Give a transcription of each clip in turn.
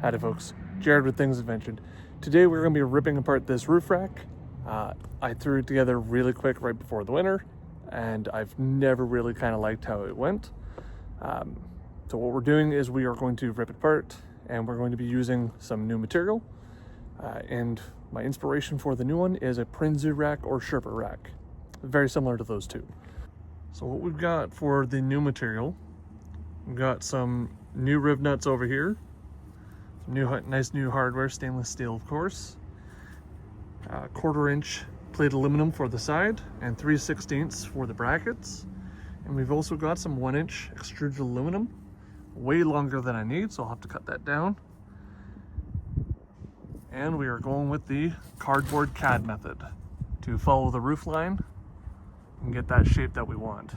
Howdy folks, Jared with Things Invention. Today we're going to be ripping apart this roof rack. I threw it together really quick right before the winter, and I've never really kind of liked how it went. So what we're doing is we are going to rip it apart, and we're going to be using some new material. And my inspiration for the new one is a Prinsu rack or Sherpa rack. Very similar to those two. So what we've got for the new material, we've got some new rivnuts over here. Some nice new hardware, stainless steel of course. 1/4 inch plate aluminum for the side and 3/16 for the brackets. And we've also got some 1 inch extruded aluminum, way longer than I need, so I'll have to cut that down. And we are going with the cardboard CAD method to follow the roof line and get that shape that we want.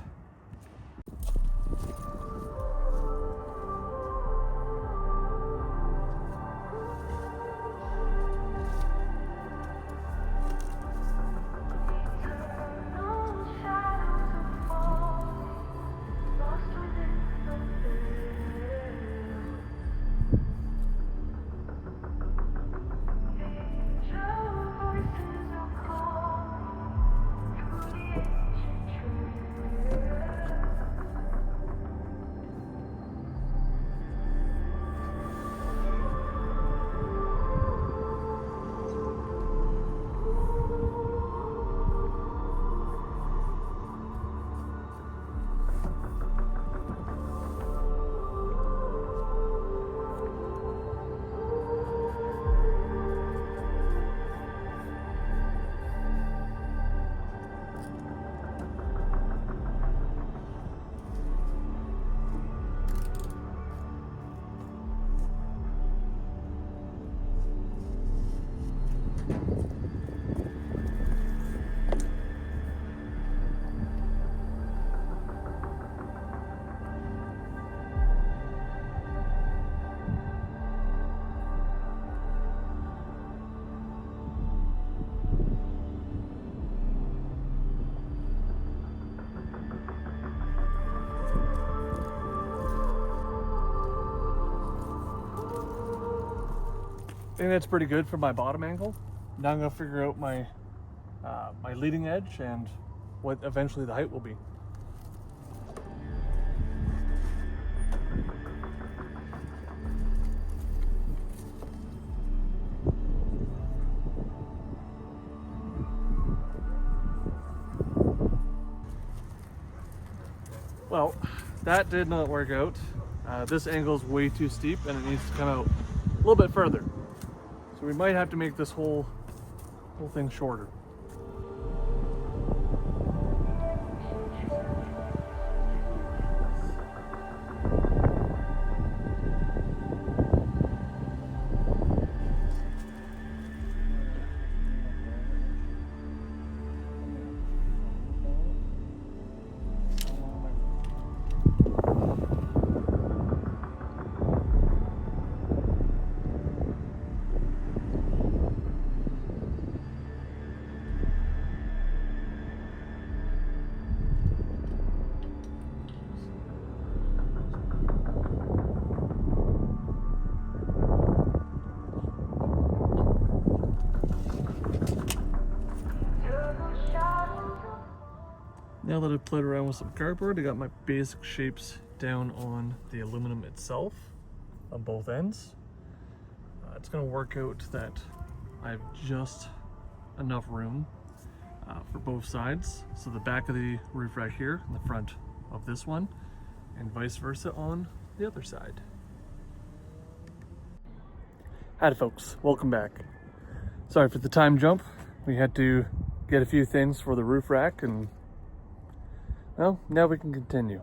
I think that's pretty good for my bottom angle. Now I'm going to figure out my my leading edge and what eventually the height will be. Well, that did not work out. This angle is way too steep and it needs to come out a little bit further. So we might have to make this whole thing shorter. Now that I've played around with some cardboard, I got my basic shapes down on the aluminum itself on both ends. It's going to work out that I have just enough room for both sides. So the back of the roof rack here and the front of this one, and vice versa on the other side. Howdy folks, welcome back. Sorry for the time jump. We had to get a few things for the roof rack, and well, now we can continue.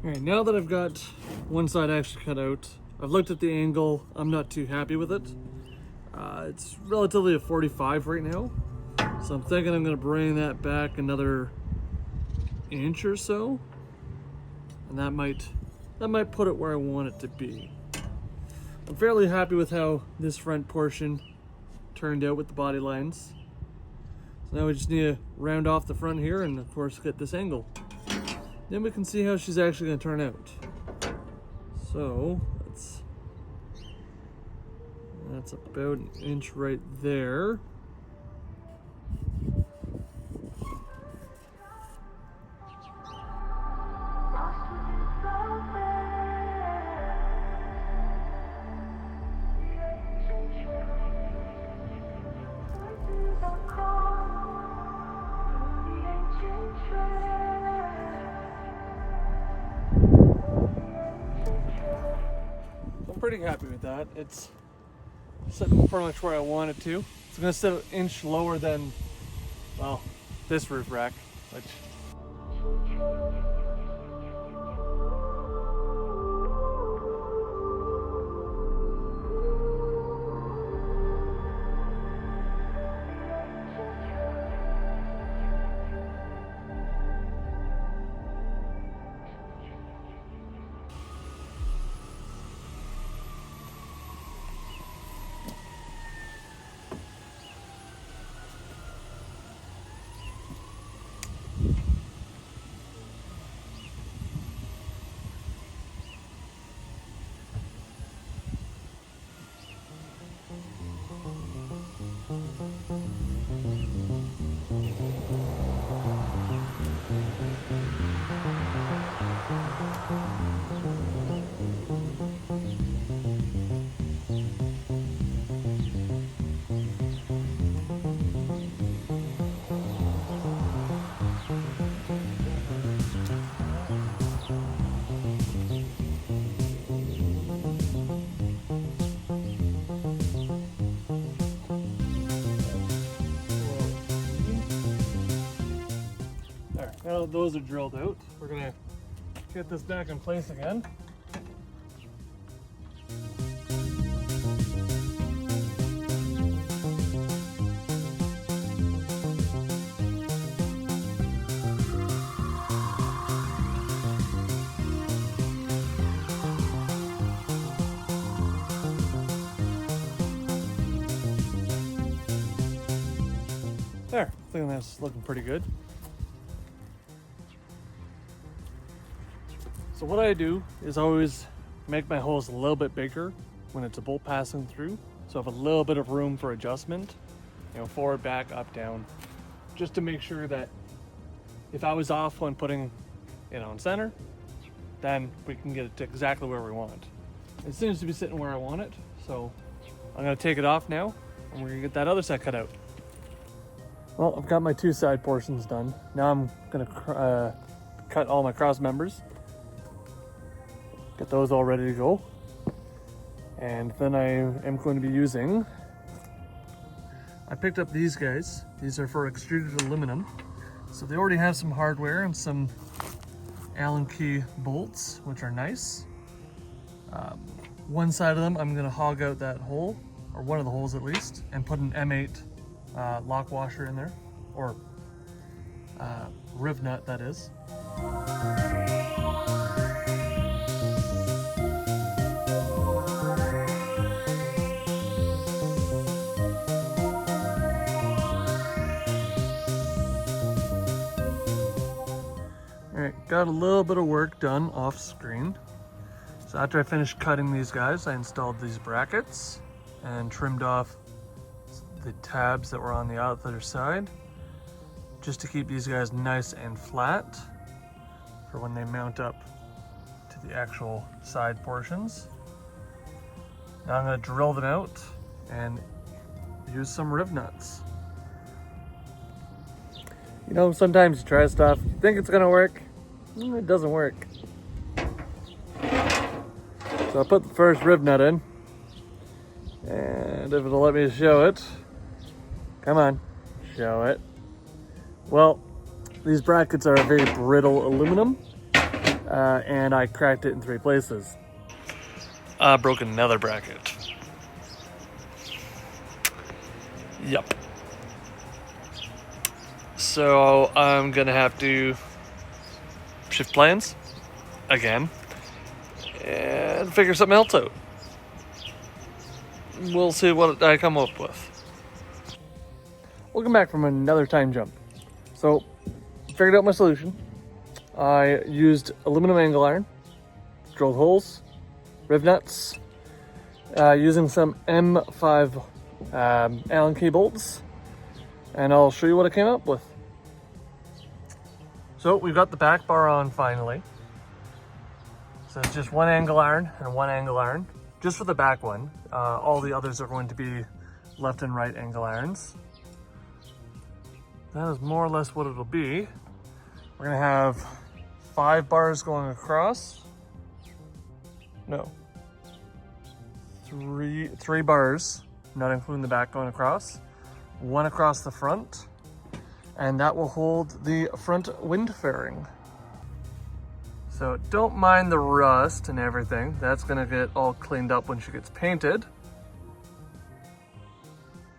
All right, now that I've got one side actually cut out, I've looked at the angle. I'm not too happy with it. It's relatively a 45 right now. So I'm thinking I'm gonna bring that back another inch or so. And that might put it where I want it to be. I'm fairly happy with how this front portion turned out with the body lines. So now we just need to round off the front here and of course get this angle. Then we can see how she's actually gonna turn out. So that's about an inch right there. I'm pretty happy with that. It's sitting pretty much where I want it to. It's gonna sit an inch lower than, well, this roof rack, which now that those are drilled out, we're gonna get this back in place again. There, I think that's looking pretty good. So what I do is always make my holes a little bit bigger when it's a bolt passing through, so I have a little bit of room for adjustment, you know, forward, back, up, down, just to make sure that if I was off when putting it on center, then we can get it to exactly where we want it. It seems to be sitting where I want it, so I'm gonna take it off now and we're gonna get that other side cut out. Well, I've got my two side portions done. Now I'm gonna cut all my cross members. Get those all ready to go. And then I am going to be using, I picked up these guys. These are for extruded aluminum. So they already have some hardware and some Allen key bolts, which are nice. One side of them, I'm gonna hog out that hole, or one of the holes at least, and put an M8 lock washer in there, or riv nut that is. Got a little bit of work done off screen. So after I finished cutting these guys, I installed these brackets and trimmed off the tabs that were on the other side, just to keep these guys nice and flat for when they mount up to the actual side portions. Now I'm going to drill them out and use some riv nuts. You know, sometimes you try stuff, you think it's going to work, it doesn't work. So I put the first riv nut in, and if it'll let me show it, come on, show it. Well, these brackets are very brittle aluminum, and I cracked it in 3 places. I broke another bracket. Yep. So I'm gonna have to shift plans again and figure something else out. We'll see what I come up with. Welcome back from another time jump. So, figured out my solution. I used aluminum angle iron, drilled holes, rivnuts, using some M5 Allen key bolts, and I'll show you what I came up with. So we've got the back bar on finally. So it's just one angle iron and one angle iron, just for the back one. All the others are going to be left and right angle irons. That is more or less what it'll be. We're gonna have 5 bars going across. No. Three bars, not including the back, going across. 1 across the front, and that will hold the front wind fairing. So don't mind the rust and everything. That's gonna get all cleaned up when she gets painted.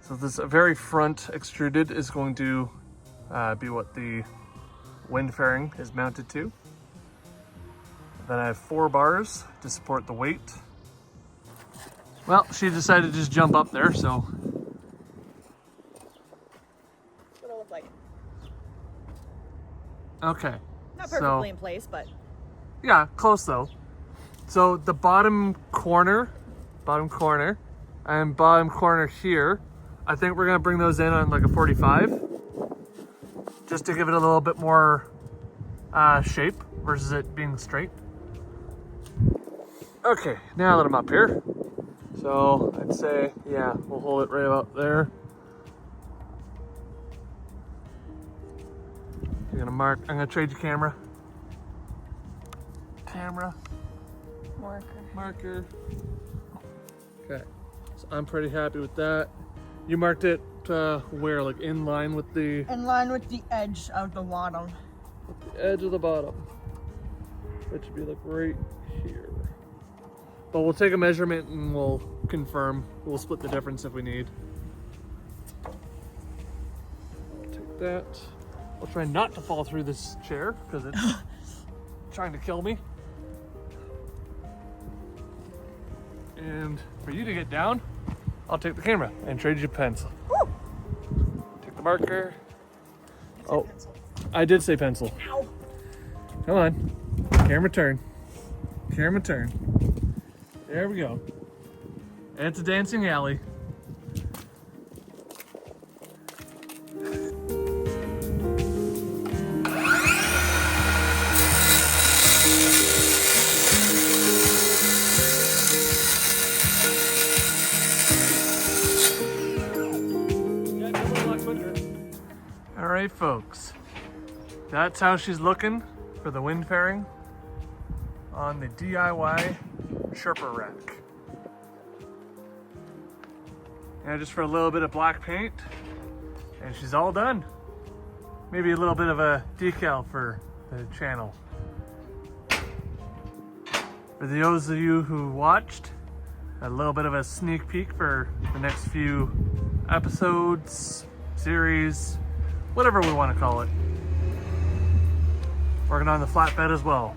So this very front extruded is going to be what the wind fairing is mounted to. Then I have 4 bars to support the weight. Well, she decided to just jump up there, so. That's what it looked like. Okay. Not perfectly in place, but. Yeah, close though. So the bottom corner and bottom corner here, I think we're gonna bring those in on like a 45, just to give it a little bit more shape versus it being straight. Okay, now that I'm up here, so I'd say, yeah, we'll hold it right about there. You're gonna mark, I'm gonna trade you camera. Marker. Okay, so I'm pretty happy with that. You marked it where, like in line with the... In line with the edge of the bottom. The edge of the bottom. It should be like right here. But we'll take a measurement and we'll confirm. We'll split the difference if we need. I'll take that. I'll try not to fall through this chair because it's trying to kill me. And for you to get down, I'll take the camera and trade you a pencil. Woo! Take the marker. Oh, pencil. I did say pencil. Ow. Come on. Camera turn. Camera turn. There we go. And it's a dancing alley. Alright folks, that's how she's looking for the wind fairing on the DIY Sherpa rack. And just for a little bit of black paint, and she's all done. Maybe a little bit of a decal for the channel. For those of you who watched, a little bit of a sneak peek for the next few episodes, series, whatever we want to call it. Working on the flatbed as well.